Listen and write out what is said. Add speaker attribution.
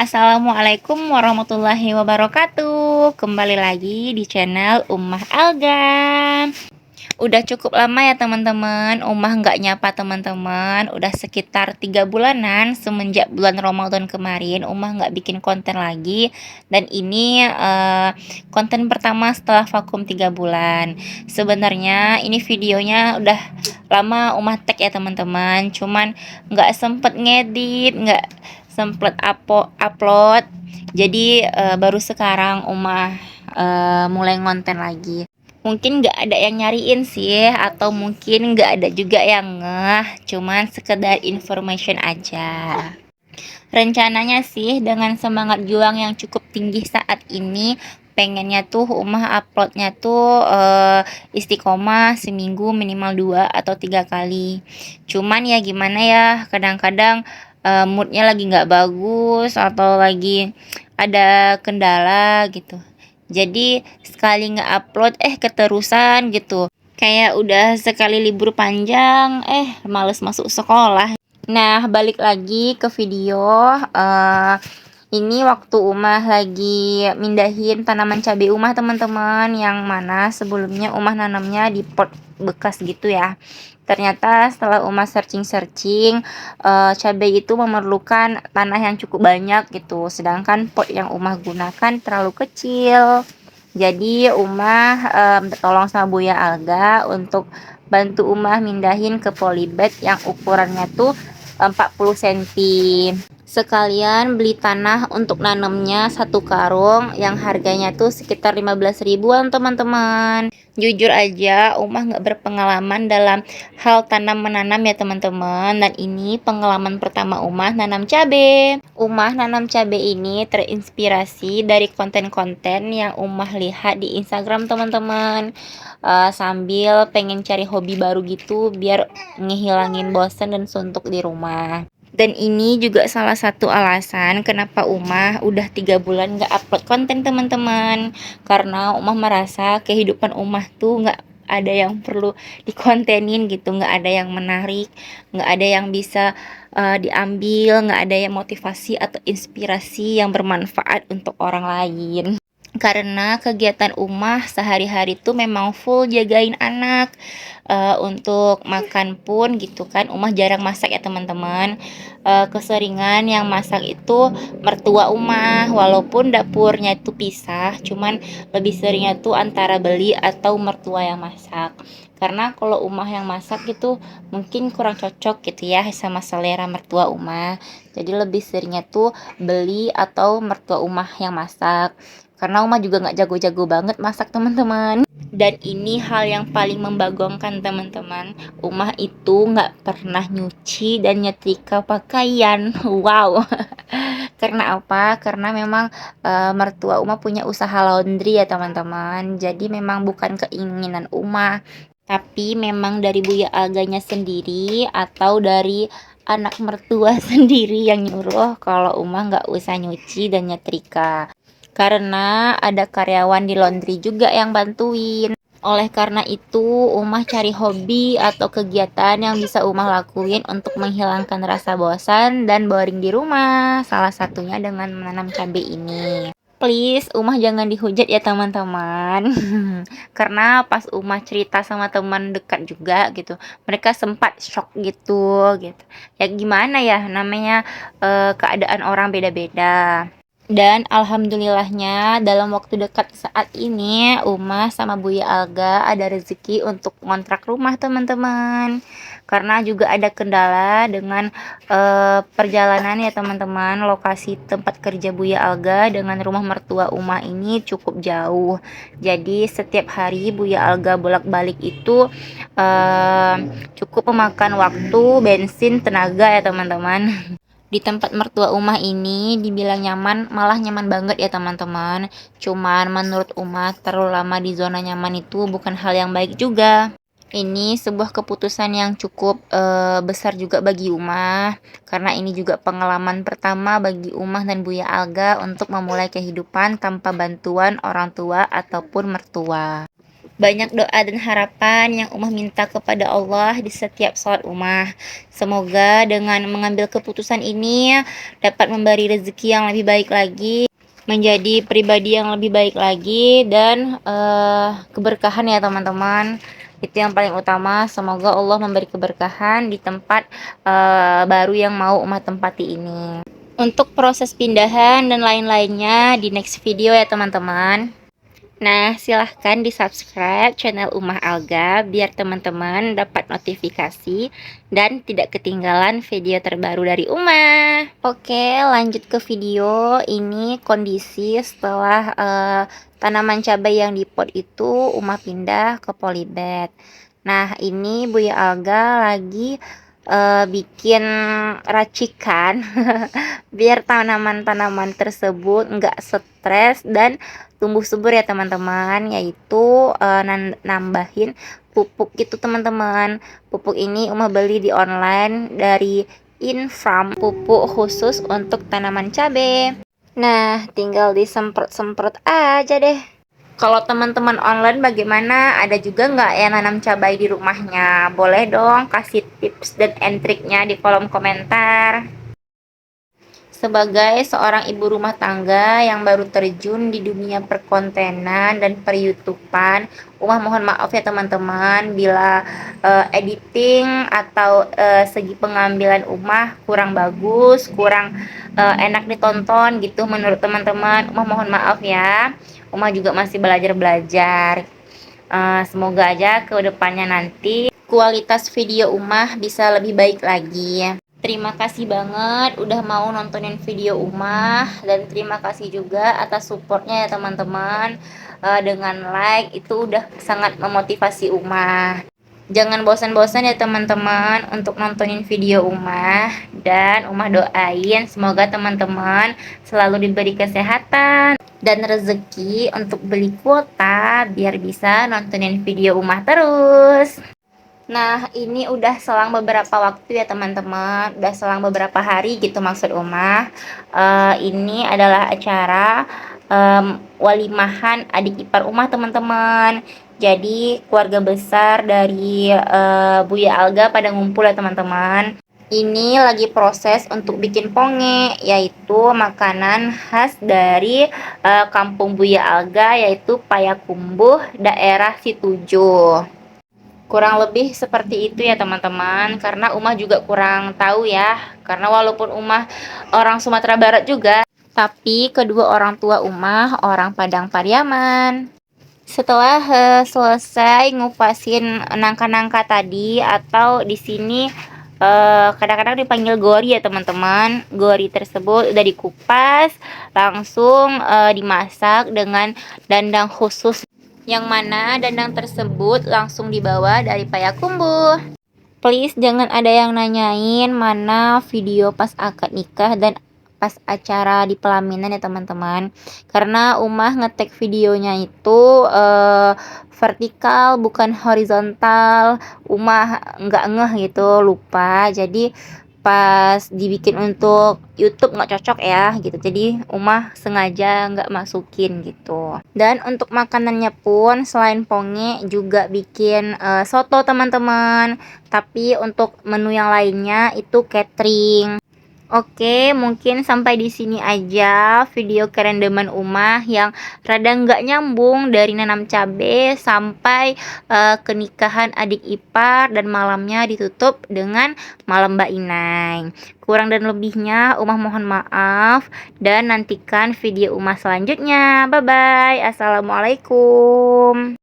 Speaker 1: Assalamualaikum warahmatullahi wabarakatuh. Kembali lagi di channel Ummah Alga. Udah cukup lama ya teman-teman, Ummah nggak nyapa teman-teman. Udah sekitar 3 bulanan semenjak bulan Ramadan kemarin Ummah nggak bikin konten lagi. Dan ini konten pertama setelah vakum 3 bulan. Sebenarnya ini videonya udah lama Ummah tag ya teman-teman, cuman nggak sempet ngedit, nggak sempet upload. Jadi baru sekarang Ummah mulai ngonten lagi. Mungkin nggak ada yang nyariin sih, atau mungkin nggak ada juga yang ngeh, cuman sekedar information aja. Rencananya sih dengan semangat juang yang cukup tinggi saat ini, pengennya tuh Ummah uploadnya tuh istiqomah seminggu minimal 2 atau 3 kali. Cuman ya gimana ya, kadang-kadang moodnya lagi nggak bagus atau lagi ada kendala gitu. Jadi sekali nge-upload keterusan gitu. Kayak udah sekali libur panjang males masuk sekolah. Nah, balik lagi ke video. Ini waktu Ummah lagi mindahin tanaman cabai Ummah teman-teman, yang mana sebelumnya Ummah nanamnya di pot bekas gitu ya. Ternyata setelah Ummah searching-searching, cabai itu memerlukan tanah yang cukup banyak gitu, sedangkan pot yang Ummah gunakan terlalu kecil. Jadi Ummah tolong sama Buya Alga untuk bantu Ummah mindahin ke polybag yang ukurannya tuh 40 cm. Sekalian beli tanah untuk nanamnya 1 karung yang harganya tuh sekitar 15 ribuan teman-teman. Jujur aja Ummah nggak berpengalaman dalam hal tanam menanam ya teman-teman, dan ini pengalaman pertama Ummah nanam cabai. Ummah nanam cabai ini terinspirasi dari konten-konten yang Ummah lihat di Instagram teman-teman. Sambil pengen cari hobi baru gitu biar ngehilangin bosan dan suntuk di rumah. Dan ini juga salah satu alasan kenapa Ummah udah 3 bulan gak upload konten teman-teman. Karena Ummah merasa kehidupan Ummah tuh gak ada yang perlu dikontenin gitu, gak ada yang menarik, gak ada yang bisa diambil, gak ada yang motivasi atau inspirasi yang bermanfaat untuk orang lain. Karena kegiatan Ummah sehari-hari tuh memang full jagain anak. Untuk makan pun gitu kan Ummah jarang masak ya teman-teman. Keseringan yang masak itu mertua Ummah, walaupun dapurnya itu pisah, cuman lebih seringnya tuh antara beli atau mertua yang masak. Karena kalau Ummah yang masak gitu mungkin kurang cocok gitu ya sama selera mertua Ummah. Jadi lebih seringnya tuh beli atau mertua Ummah yang masak. Karena Ummah juga nggak jago-jago banget masak teman-teman. Dan ini hal yang paling membagongkan teman-teman, Ummah itu nggak pernah nyuci dan nyetrika pakaian. Wow. Karena apa? Karena memang mertua Ummah punya usaha laundry ya teman-teman. Jadi memang bukan keinginan Ummah, tapi memang dari Buya Aganya sendiri atau dari anak mertua sendiri yang nyuruh kalau Ummah nggak usah nyuci dan nyetrika. Karena ada karyawan di laundry juga yang bantuin. Oleh karena itu, Ummah cari hobi atau kegiatan yang bisa Ummah lakuin untuk menghilangkan rasa bosan dan boring di rumah. Salah satunya dengan menanam cabai ini. Please, Ummah jangan dihujat ya teman-teman. Karena pas Ummah cerita sama teman dekat juga gitu, mereka sempat shock gitu. Ya gimana ya, namanya keadaan orang beda-beda. Dan alhamdulillahnya dalam waktu dekat saat ini Ummah sama Buya Alga ada rezeki untuk ngontrak rumah teman-teman. Karena juga ada kendala dengan perjalanan ya teman-teman. Lokasi tempat kerja Buya Alga dengan rumah mertua Ummah ini cukup jauh. Jadi setiap hari Buya Alga bolak-balik itu cukup memakan waktu, bensin, tenaga ya teman-teman. Di tempat mertua Ummah ini dibilang nyaman, malah nyaman banget ya teman-teman. Cuman menurut Ummah terlalu lama di zona nyaman itu bukan hal yang baik juga. Ini sebuah keputusan yang cukup besar juga bagi Ummah, karena ini juga pengalaman pertama bagi Ummah dan Buya Alga untuk memulai kehidupan tanpa bantuan orang tua ataupun mertua. Banyak doa dan harapan yang Umah minta kepada Allah di setiap sholat Umah. Semoga dengan mengambil keputusan ini dapat memberi rezeki yang lebih baik lagi, menjadi pribadi yang lebih baik lagi, dan keberkahan ya teman-teman. Itu yang paling utama. Semoga Allah memberi keberkahan di tempat baru yang mau Umah tempati ini. Untuk proses pindahan dan lain-lainnya di next video ya teman-teman. Nah, silahkan di-subscribe channel Ummah Alga biar teman-teman dapat notifikasi dan tidak ketinggalan video terbaru dari Ummah. Oke, lanjut ke video. Ini kondisi setelah tanaman cabai yang di pot itu Ummah pindah ke polybag. Nah, ini Buya Alga lagi bikin racikan biar tanaman-tanaman tersebut nggak stres dan tumbuh subur ya teman-teman, yaitu nambahin pupuk gitu teman-teman. Pupuk ini Uma beli di online dari Infarm, pupuk khusus untuk tanaman cabai. Nah, tinggal disemprot-semprot aja deh. Kalau teman-teman online bagaimana? Ada juga nggak yang nanam cabai di rumahnya? Boleh dong kasih tips dan triknya di kolom komentar. Sebagai seorang ibu rumah tangga yang baru terjun di dunia perkontenan dan per-YouTubean, Umah mohon maaf ya teman-teman bila editing atau segi pengambilan Umah kurang bagus, kurang enak ditonton gitu menurut teman-teman. Umah mohon maaf ya. Umah juga masih belajar-belajar. Semoga aja ke depannya nanti kualitas video Umah bisa lebih baik lagi. Terima kasih banget udah mau nontonin video Umah, dan terima kasih juga atas supportnya ya teman-teman. Dengan like itu udah sangat memotivasi Umah. Jangan bosan-bosan ya teman-teman untuk nontonin video Umah, dan Umah doain semoga teman-teman selalu diberi kesehatan dan rezeki untuk beli kuota biar bisa nontonin video Umah terus. Nah, ini udah selang beberapa waktu ya teman-teman, udah selang beberapa hari gitu maksud Umah. Ini adalah acara walimahan adik ipar Umah teman-teman. Jadi keluarga besar dari Buya Alga pada ngumpul ya teman-teman. Ini lagi proses untuk bikin ponge, yaitu makanan khas dari kampung Buya Alga, yaitu Payakumbuh, daerah Situju. Kurang lebih seperti itu ya teman-teman, karena Umah juga kurang tahu ya, karena walaupun Umah orang Sumatera Barat juga, tapi kedua orang tua Umah orang Padang Pariaman. Setelah selesai ngupasin nangka-nangka tadi, atau di sini kadang-kadang dipanggil gori ya teman-teman. Gori tersebut udah dikupas, langsung dimasak dengan dandang khusus, yang mana dandang tersebut langsung dibawa dari Payakumbuh. Please jangan ada yang nanyain mana video pas akad nikah dan pas acara di pelaminan ya teman-teman, karena Umah ngetek videonya itu vertikal bukan horizontal. Umah nggak ngeh gitu, lupa, jadi pas dibikin untuk YouTube nggak cocok ya gitu, jadi Umah sengaja nggak masukin gitu. Dan untuk makanannya pun selain ponge juga bikin soto teman-teman, tapi untuk menu yang lainnya itu catering. Oke, mungkin sampai di sini aja video kerendeman Umah yang rada nggak nyambung dari nanam cabe sampai ke nikahan adik ipar dan malamnya ditutup dengan malam Mbak Inai. Kurang dan lebihnya Umah mohon maaf, dan nantikan video Umah selanjutnya. Bye bye. Assalamualaikum.